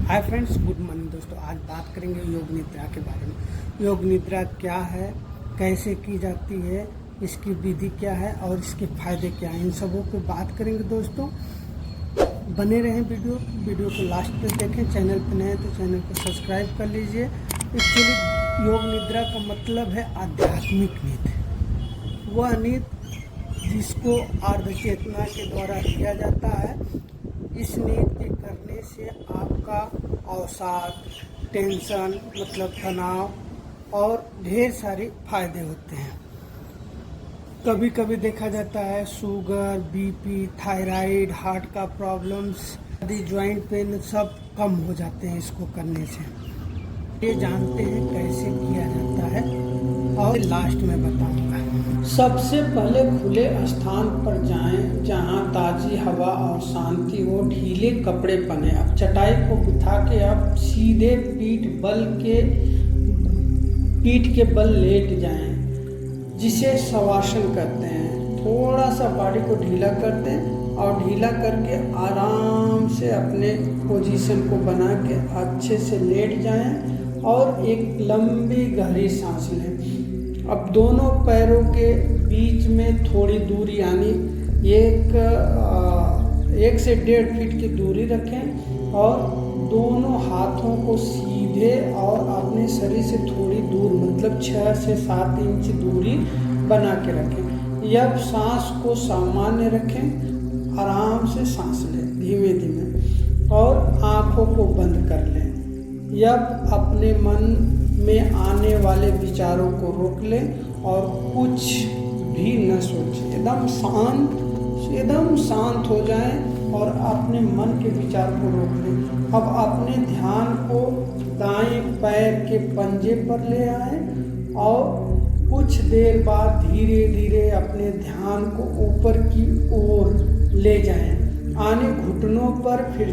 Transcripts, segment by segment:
Hi friends, good morning दोस्तों। आज बात करेंगे योग निद्रा के बारे में। योग निद्रा क्या है, कैसे की जाती है, इसकी विधि क्या है और इसके फायदे क्या हैं, इन सबों पे बात करेंगे दोस्तों। बने रहें वीडियो को लास्ट तक देखें। चैनल पर नए हैं तो चैनल को सब्सक्राइब कर लीजिए। एक्चुअली योग निद्रा का मतलब है आध्यात्मिक नींद। वह नींद जिसको अर्ध चेतना के द्वारा किया जाता है। इस नींद के करने से आपका अवसाद, टेंशन मतलब तनाव और ढेर सारे फायदे होते हैं। कभी कभी देखा जाता है शुगर, बीपी, थायराइड, हार्ट का प्रॉब्लम्स आदि, जॉइंट पेन सब कम हो जाते हैं इसको करने से। ये जानते हैं कैसे किया जाता है और लास्ट में बताऊंगा। सबसे पहले खुले स्थान पर जाएं जहां ताज़ी हवा और शांति हो। ढीले कपड़े पहने। अब चटाई को बिठा के आप सीधे पीठ के बल लेट जाएं, जिसे शवासन कहते हैं। थोड़ा सा बॉडी को ढीला कर दें और ढीला करके आराम से अपने पोजीशन को बना के अच्छे से लेट जाएं और एक लंबी गहरी सांस लें। अब दोनों पैरों के बीच में थोड़ी दूरी यानी एक से 1.5 फीट की दूरी रखें और दोनों हाथों को सीधे और अपने शरीर से थोड़ी दूर मतलब 6 से 7 इंच दूरी बना के रखें। जब सांस को सामान्य रखें, आराम से सांस लें धीमे धीमे और आँखों को बंद कर लें। जब अपने मन में आने वाले विचारों को रोक लें और कुछ भी न सोचें। एकदम शांत हो जाएं और अपने मन के विचार को रोक लें। अब अपने ध्यान को दाएं पैर के पंजे पर ले आएं और कुछ देर बाद धीरे धीरे अपने ध्यान को ऊपर की ओर ले जाएं। आने घुटनों पर, फिर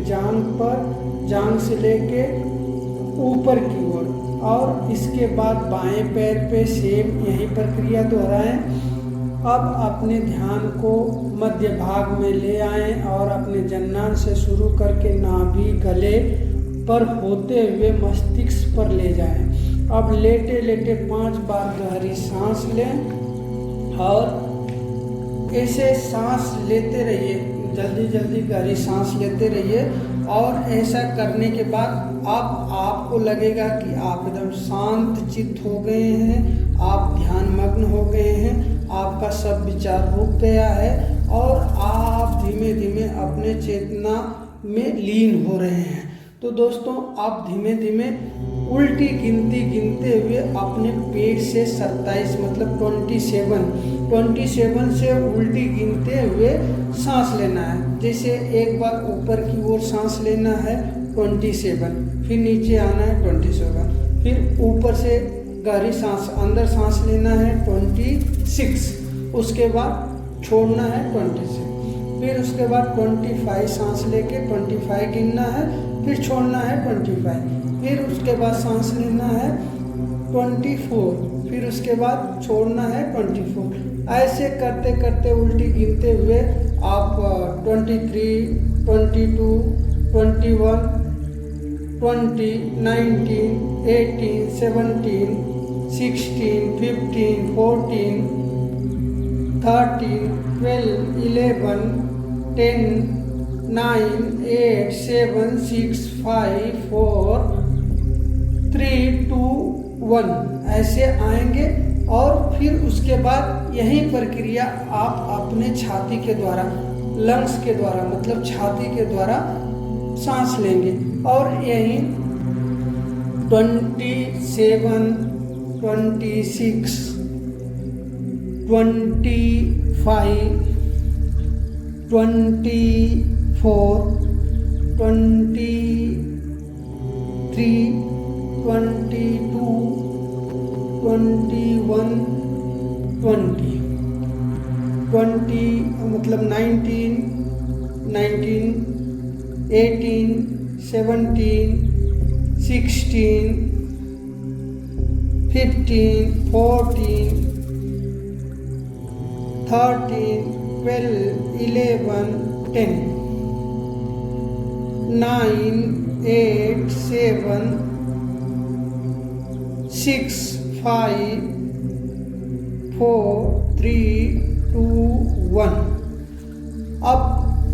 जांघ से लेके ऊपर की ओर, और इसके बाद बाएं पैर पे सेम यही प्रक्रिया दोहराएं। अब अपने ध्यान को मध्य भाग में ले आएं और अपने जन्नान से शुरू करके नाभि गले पर होते हुए मस्तिष्क पर ले जाएं। अब लेटे लेटे 5 बार गहरी सांस लें और ऐसे सांस लेते रहिए, जल्दी जल्दी गहरी सांस लेते रहिए। और ऐसा करने के बाद अब आपको लगेगा कि आप एकदम शांत चित्त हो गए हैं, आप ध्यान मग्न हो गए हैं, आपका सब विचार रुक गया है और आप धीमे धीमे अपने चेतना में लीन हो रहे हैं। तो दोस्तों, आप धीमे धीमे उल्टी गिनती गिनते हुए अपने पेट से 27 मतलब 27 से उल्टी गिनते हुए सांस लेना है। जैसे एक बार ऊपर की ओर सांस लेना है 27, फिर नीचे आना है 27, फिर ऊपर से गहरी सांस अंदर सांस लेना है 26, उसके बाद छोड़ना है 26, फिर उसके बाद 25 सांस लेके 25 गिनना है, फिर छोड़ना है 25, फिर उसके बाद सांस लेना है 24, फिर उसके बाद छोड़ना है 24। ऐसे करते करते उल्टी गिनते हुए आप 23, 22, 21, 20, 19, 18, 17, 16, 15, 14, 13, 12, 11, 10, 9, 8, 7, 6, 5, 4, 3, 2, 1 ऐसे आएंगे। और फिर उसके बाद यही प्रक्रिया आप अपने छाती के द्वारा, लंग्स के द्वारा मतलब छाती के द्वारा सांस लेंगे। और यही 27, 26, 25, 24, 23, 22, 21, 20 मतलब 19, 18, 17, 16, 15, 14, 13, 12, 11, 10, 9, 8, 7 6 5 4 3 2 1। अब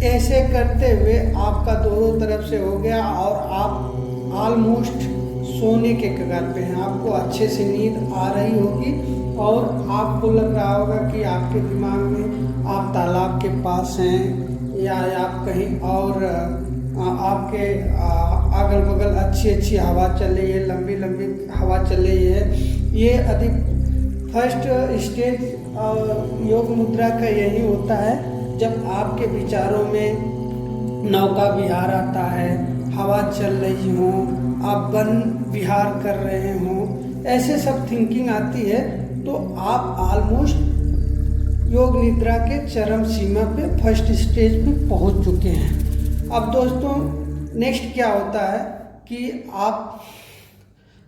ऐसे करते हुए आपका दोनों तरफ से हो गया और आप ऑलमोस्ट सोने के कगार पे हैं। आपको अच्छे से नींद आ रही होगी और आपको लग रहा होगा कि आपके दिमाग में आप तालाब के पास हैं या आप कहीं और आपके अगल बगल अच्छी हवा चल रही है, लंबी लंबी हवा चल रही है। ये अधिक फर्स्ट स्टेज योग मुद्रा का यही होता है, जब आपके विचारों में नौका विहार आता है, हवा चल रही हो, आप वन विहार कर रहे हो, ऐसे सब थिंकिंग आती है, तो आप ऑलमोस्ट योग निद्रा के चरम सीमा पे फर्स्ट स्टेज पे पहुंच चुके हैं। अब दोस्तों नेक्स्ट क्या होता है कि आप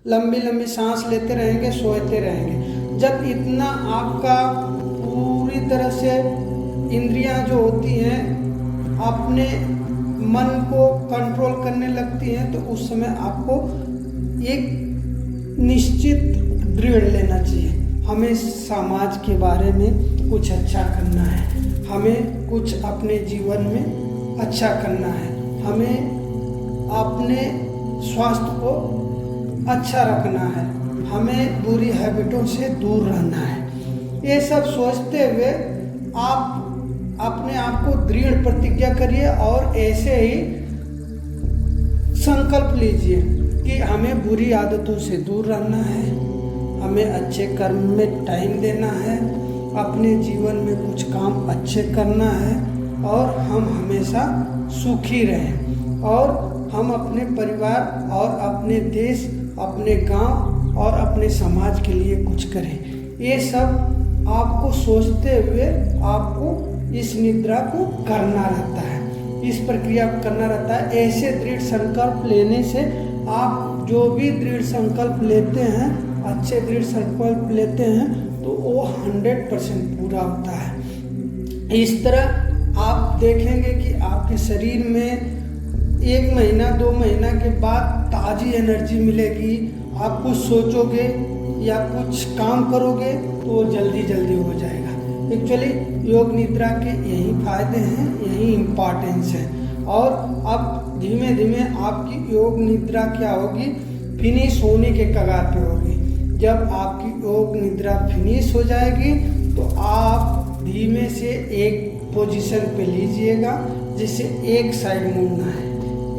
लंबी लंबी सांस लेते रहेंगे, सोते रहेंगे। जब इतना आपका पूरी तरह से इंद्रियां जो होती हैं अपने मन को कंट्रोल करने लगती हैं, तो उस समय आपको एक निश्चित दृढ़ लेना चाहिए। हमें समाज के बारे में कुछ अच्छा करना है, हमें कुछ अपने जीवन में अच्छा करना है, हमें अपने स्वास्थ्य को अच्छा रखना है, हमें बुरी हैबिटों से दूर रहना है। ये सब सोचते हुए आप अपने आप को दृढ़ प्रतिज्ञा करिए और ऐसे ही संकल्प लीजिए कि हमें बुरी आदतों से दूर रहना है, हमें अच्छे कर्म में टाइम देना है, अपने जीवन में कुछ काम अच्छे करना है और हम हमेशा सुखी रहें और हम अपने परिवार और अपने देश, अपने गांव और अपने समाज के लिए कुछ करें। ये सब आपको सोचते हुए आपको इस निद्रा को करना रहता है, इस प्रक्रिया को करना रहता है। ऐसे दृढ़ संकल्प लेने से आप जो भी दृढ़ संकल्प लेते हैं, अच्छे दृढ़ संकल्प लेते हैं, तो वो 100% पूरा होता है। इस तरह आप देखेंगे कि आपके शरीर में 1 महीना 2 महीना के बाद ताज़ी एनर्जी मिलेगी। आप कुछ सोचोगे या कुछ काम करोगे तो वो जल्दी हो जाएगा। एक्चुअली योग निद्रा के यही फायदे हैं, यही इम्पॉर्टेंस है। और अब धीमे धीमे आपकी योग निद्रा क्या होगी, फिनिश होने के कगार पे होगी। जब आपकी योग निद्रा फिनिश हो जाएगी तो आप धीमे से एक पोजीशन पे लीजिएगा, जिससे एक साइड मुड़ना है,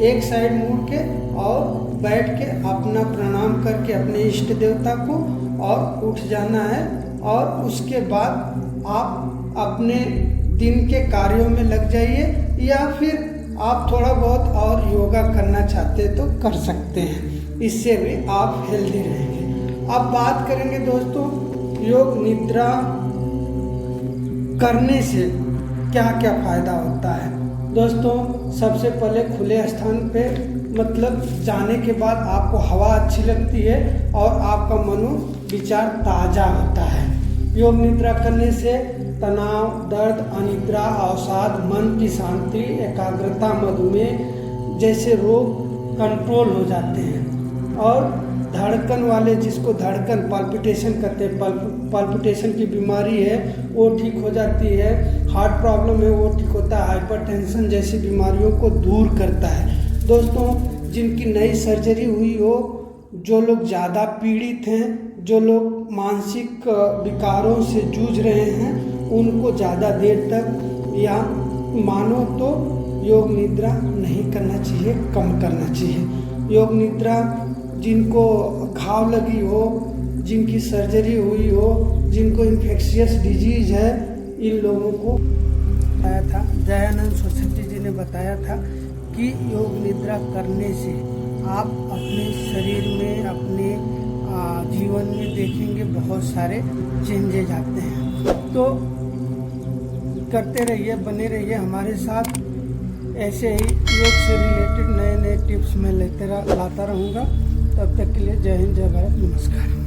एक साइड मुड़ के और बैठ के अपना प्रणाम करके अपने इष्ट देवता को और उठ जाना है। और उसके बाद आप अपने दिन के कार्यों में लग जाइए, या फिर आप थोड़ा बहुत और योगा करना चाहते तो कर सकते हैं, इससे भी आप हेल्दी रहेंगे। अब बात करेंगे दोस्तों योग निद्रा करने से क्या क्या फायदा होता है। दोस्तों सबसे पहले खुले स्थान पे मतलब जाने के बाद आपको हवा अच्छी लगती है और आपका मनोविचार ताज़ा होता है। योग निद्रा करने से तनाव, दर्द, अनिद्रा, अवसाद, मन की शांति, एकाग्रता, मधुमेह जैसे रोग कंट्रोल हो जाते हैं। और धड़कन वाले, जिसको धड़कन पाल्पिटेशन कहते हैं, पाल्पिटेशन की बीमारी है वो ठीक हो जाती है। हार्ट प्रॉब्लम है वो ठीक होता है। हाइपरटेंशन जैसी बीमारियों को दूर करता है। दोस्तों जिनकी नई सर्जरी हुई हो, जो लोग ज़्यादा पीड़ित हैं, जो लोग मानसिक विकारों से जूझ रहे हैं, उनको ज़्यादा देर तक या मानो तो योग निद्रा नहीं करना चाहिए, कम करना चाहिए। योग निद्रा जिनको घाव लगी हो, जिनकी सर्जरी हुई हो, जिनको इन्फेक्शियस डिजीज है, इन लोगों को बताया था, दयानंद सरस्वती जी ने बताया था कि योग निद्रा करने से आप अपने शरीर में, अपने जीवन में देखेंगे बहुत सारे चेंजेज आते हैं। तो करते रहिए, बने रहिए हमारे साथ। ऐसे ही योग से रिलेटेड नए टिप्स मैं लाता रहूँगा। तब तक के लिए जय हिंद, जय भारत, नमस्कार।